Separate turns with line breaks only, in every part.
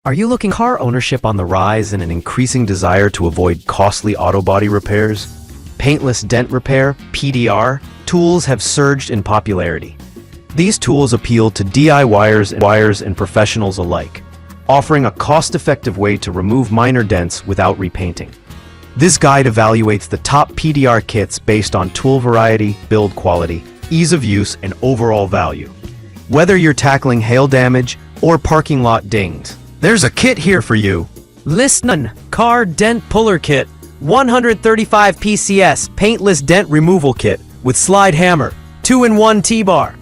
Are you looking car ownership on the rise and an increasing desire to avoid costly auto body repairs? Paintless Dent Repair (PDR) tools have surged in popularity. These tools appeal to DIYers and professionals alike, offering a cost-effective way to remove minor dents without repainting. This guide evaluates the top PDR kits based on tool variety, build quality, ease of use, and overall value. Whether you're tackling hail damage or parking lot dings, there's a kit here for you.
List 1. Car Dent Puller Kit. 135 PCS Paintless Dent Removal Kit with slide hammer, 2-in-1 T-bar.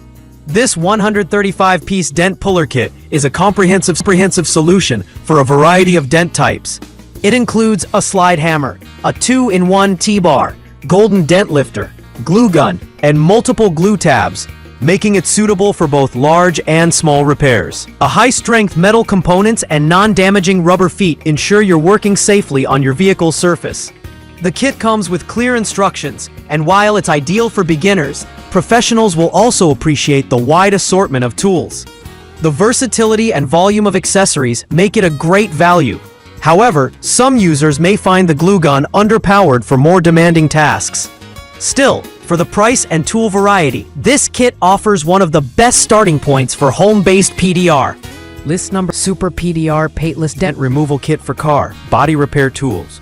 This 135-piece dent puller kit is a comprehensive solution for a variety of dent types. It includes a slide hammer, a 2-in-1 T-bar, golden dent lifter, glue gun, and multiple glue tabs, making it suitable for both large and small repairs. A high-strength metal components and non-damaging rubber feet ensure you're working safely on your vehicle's surface. The kit comes with clear instructions, and while it's ideal for beginners, professionals will also appreciate the wide assortment of tools. The versatility and volume of accessories make it a great value. However, some users may find the glue gun underpowered for more demanding tasks. Still, for the price and tool variety, this kit offers one of the best starting points for home-based PDR.
List number: Super PDR Paintless Dent Removal Kit for Car Body Repair Tools.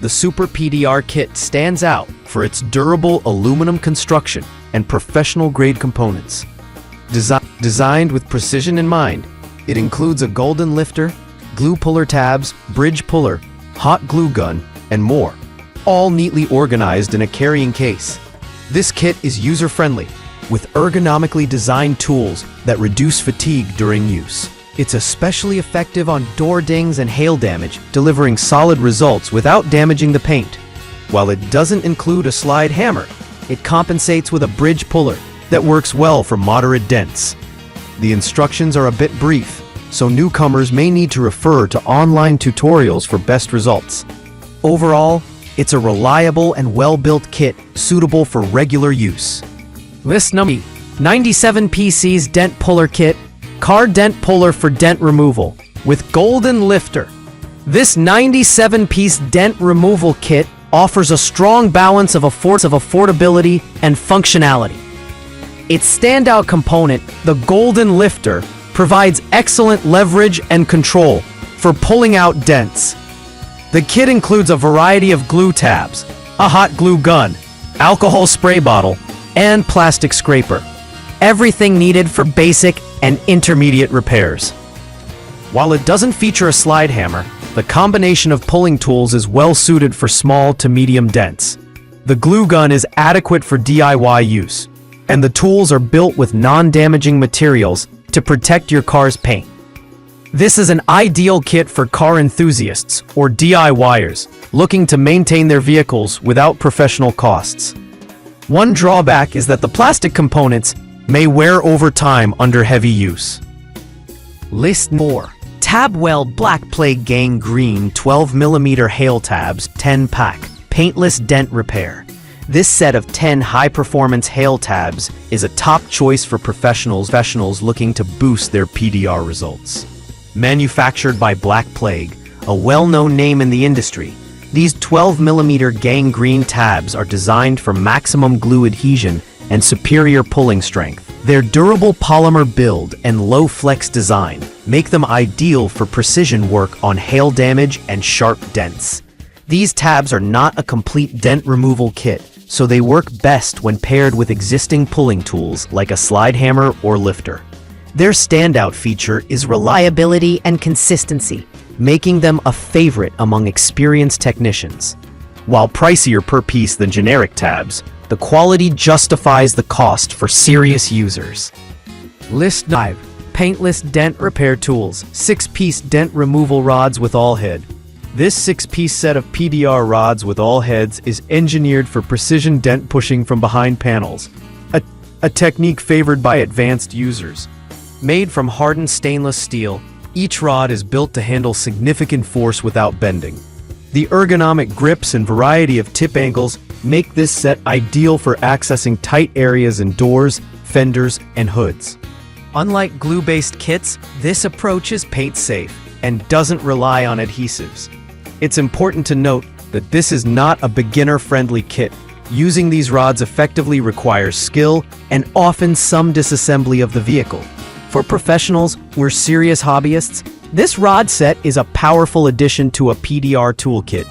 The Super PDR kit stands out for its durable aluminum construction and professional-grade components. Designed with precision in mind, it includes a golden lifter, glue puller tabs, bridge puller, hot glue gun, and more, all neatly organized in a carrying case. This kit is user-friendly, with ergonomically designed tools that reduce fatigue during use. It's especially effective on door dings and hail damage, delivering solid results without damaging the paint. While it doesn't include a slide hammer, it compensates with a bridge puller that works well for moderate dents. The instructions are a bit brief, so newcomers may need to refer to online tutorials for best results. Overall, it's a reliable and well-built kit suitable for regular use.
List number: 97 PCS Dent Puller Kit. Car Dent Puller for Dent Removal with golden lifter. This 97-piece dent removal kit offers a strong balance of affordability and functionality. Its standout component, the golden lifter, provides excellent leverage and control for pulling out dents. The kit includes a variety of glue tabs, a hot glue gun, alcohol spray bottle, and plastic scraper. Everything needed for basic and intermediate repairs. While it doesn't feature a slide hammer, the combination of pulling tools is well suited for small to medium dents. The glue gun is adequate for DIY use, and the tools are built with non-damaging materials to protect your car's paint. This is an ideal kit for car enthusiasts or DIYers looking to maintain their vehicles without professional costs. One drawback is that the plastic components may wear over time under heavy use.
List 4. Tab-Weld Black Plague Gang Green 12mm Hail Tabs 10-pack Paintless Dent Repair. This set of 10 high-performance hail tabs is a top choice for professionals looking to boost their PDR results. Manufactured by Black Plague, a well-known name in the industry, these 12mm gang green tabs are designed for maximum glue adhesion and superior pulling strength. Their durable polymer build and low flex design make them ideal for precision work on hail damage and sharp dents. These tabs are not a complete dent removal kit, so they work best when paired with existing pulling tools like a slide hammer or lifter. Their standout feature is reliability and consistency, making them a favorite among experienced technicians. While pricier per piece than generic tabs, the quality justifies the cost for serious users.
List 5. Paintless Dent Repair Tools. 6-piece dent removal rods with all head.
This 6-piece set of PDR rods with all heads is engineered for precision dent pushing from behind panels, a technique favored by advanced users. Made from hardened stainless steel, each rod is built to handle significant force without bending. The ergonomic grips and variety of tip angles make this set ideal for accessing tight areas in doors, fenders, and hoods.
Unlike glue-based kits, this approach is paint-safe,
and doesn't rely on adhesives. It's important to note that this is not a beginner-friendly kit. Using these rods effectively requires skill and often some disassembly of the vehicle. For professionals or serious hobbyists, this rod set is a powerful addition to a PDR toolkit.